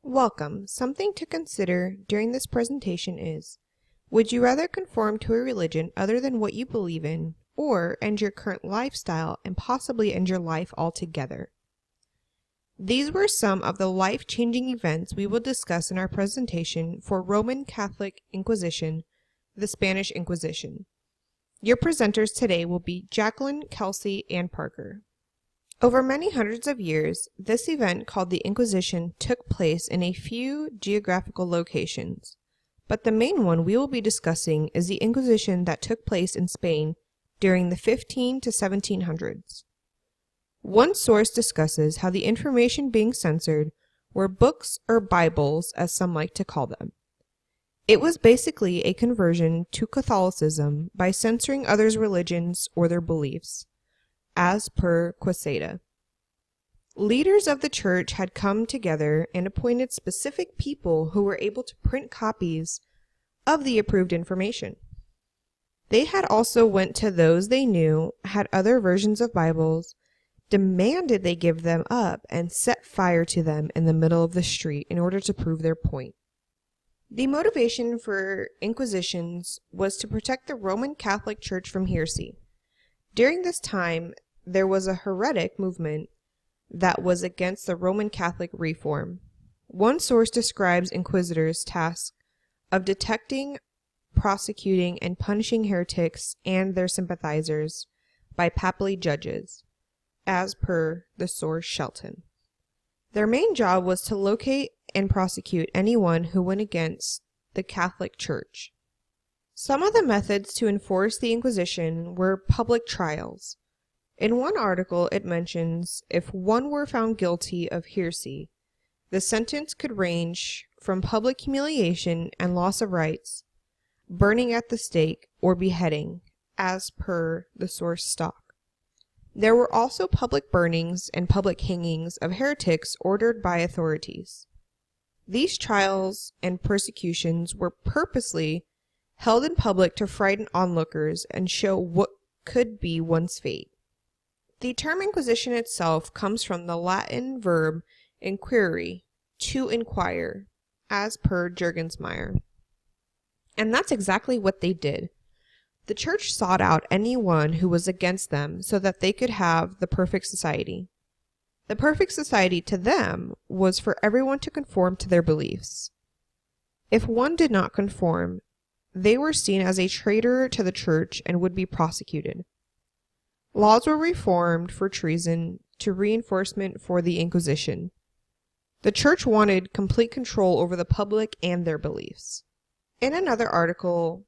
Welcome. Something to consider during this presentation is, would you rather conform to a religion other than what you believe in, or end your current lifestyle and possibly end your life altogether? These were some of the life-changing events we will discuss in our presentation for Roman Catholic Inquisition, the Spanish Inquisition. Your presenters today will be Jacqueline, Kelsey, and Parker. Over many hundreds of years, this event called the Inquisition took place in a few geographical locations, but the main one we will be discussing is the Inquisition that took place in Spain during the 15 to 1700s. One source discusses how the information being censored were books or Bibles, as some like to call them. It was basically a conversion to Catholicism by censoring others' religions or their beliefs, as per Quesada. Leaders of the church had come together and appointed specific people who were able to print copies of the approved information. They had also went to those they knew had other versions of Bibles, demanded they give them up, and set fire to them in the middle of the street in order to prove their point. The motivation for inquisitions was to protect the Roman Catholic Church from heresy. During this time, there was a heretic movement that was against the Roman Catholic reform. One source describes inquisitors' task of detecting, prosecuting, and punishing heretics and their sympathizers by papal judges, as per the source Shelton. Their main job was to locate and prosecute anyone who went against the Catholic Church. Some of the methods to enforce the Inquisition were public trials. In one article, it mentions if one were found guilty of heresy, the sentence could range from public humiliation and loss of rights, burning at the stake, or beheading, as per the source Stock. There were also public burnings and public hangings of heretics ordered by authorities. These trials and persecutions were purposely held in public to frighten onlookers and show what could be one's fate. The term Inquisition itself comes from the Latin verb inquirere, to inquire, as per Juergensmeyer. And that's exactly what they did. The church sought out anyone who was against them so that they could have the perfect society. The perfect society to them was for everyone to conform to their beliefs. If one did not conform, they were seen as a traitor to the church and would be prosecuted. Laws were reformed for treason to reinforcement for the Inquisition. The church wanted complete control over the public and their beliefs. In another article,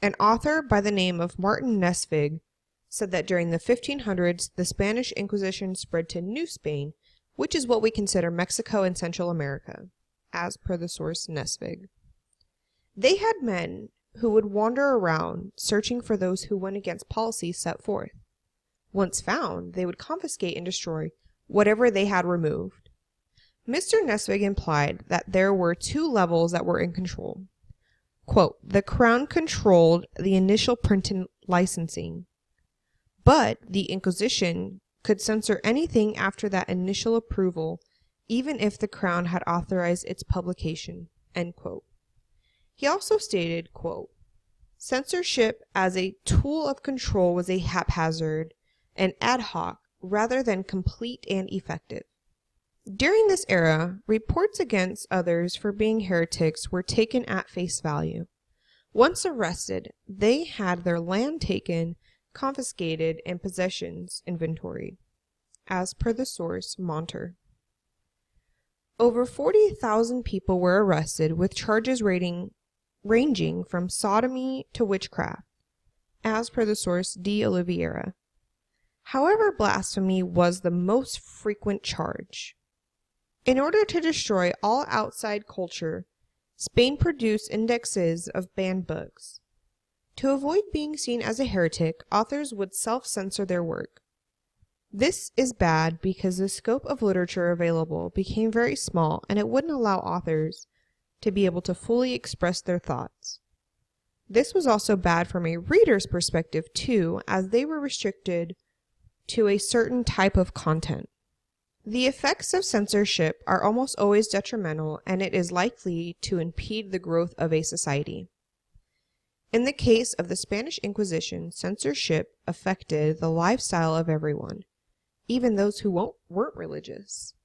an author by the name of Martin Nesvig said that during the 1500s, the Spanish Inquisition spread to New Spain, which is what we consider Mexico and Central America, as per the source Nesvig. They had men who would wander around searching for those who went against policies set forth. Once found, they would confiscate and destroy whatever they had removed. Mr. Nesvig implied that there were two levels that were in control. Quote, the crown controlled the initial print and licensing, but the Inquisition could censor anything after that initial approval, even if the crown had authorized its publication, end quote. He also stated, quote, censorship as a tool of control was a haphazard and ad hoc rather than complete and effective. During this era, reports against others for being heretics were taken at face value. Once arrested, they had their land taken, confiscated, and possessions inventoried, as per the source Monter. Over 40,000 people were arrested with charges ranging from sodomy to witchcraft, as per the source De Oliveira. However, blasphemy was the most frequent charge. In order to destroy all outside culture, Spain produced indexes of banned books. To avoid being seen as a heretic, authors would self-censor their work. This is bad because the scope of literature available became very small and it wouldn't allow authors to be able to fully express their thoughts. This was also bad from a reader's perspective too, as they were restricted to a certain type of content. The effects of censorship are almost always detrimental, and it is likely to impede the growth of a society. In the case of the Spanish Inquisition, censorship affected the lifestyle of everyone, even those who weren't religious.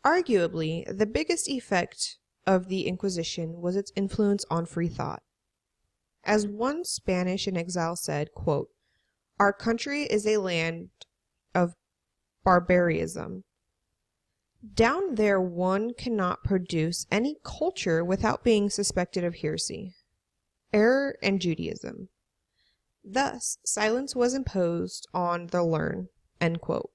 Arguably, the biggest effect of the Inquisition was its influence on free thought. As one Spanish in exile said, quote, "Our country is a land of barbarism. Down there one cannot produce any culture without being suspected of heresy, error, and Judaism. Thus, silence was imposed on the learned." End quote.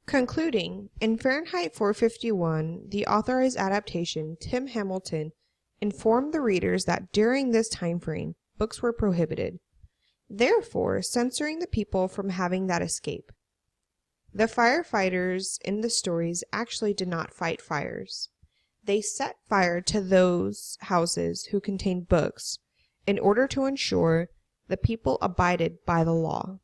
Concluding, in Fahrenheit 451, the authorized adaptation, Tim Hamilton informed the readers that during this time frame, books were prohibited, therefore censoring the people from having that escape. The firefighters in the stories actually did not fight fires. They set fire to those houses who contained books in order to ensure the people abided by the law.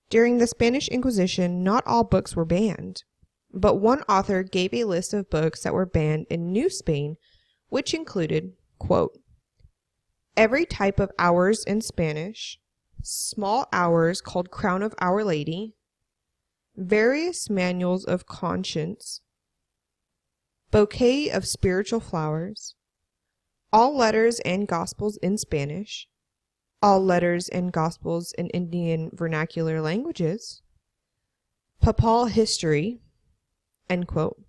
During the Spanish Inquisition, not all books were banned, but one author gave a list of books that were banned in New Spain, which included, quote, "every type of hours in Spanish, small hours called Crown of Our Lady, various manuals of conscience, bouquet of spiritual flowers, all letters and gospels in Spanish, all letters and gospels in Indian vernacular languages, papal history," end quote.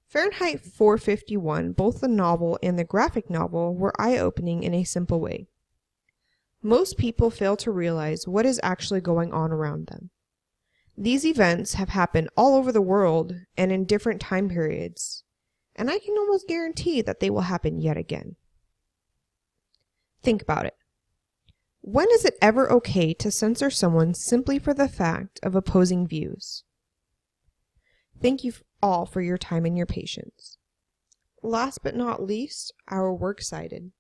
Fahrenheit 451, both the novel and the graphic novel, were eye-opening in a simple way. Most people fail to realize what is actually going on around them. These events have happened all over the world and in different time periods, and I can almost guarantee that they will happen yet again. Think about it. When is it ever okay to censor someone simply for the fact of opposing views? Thank you all for your time and your patience. Last but not least, our works cited.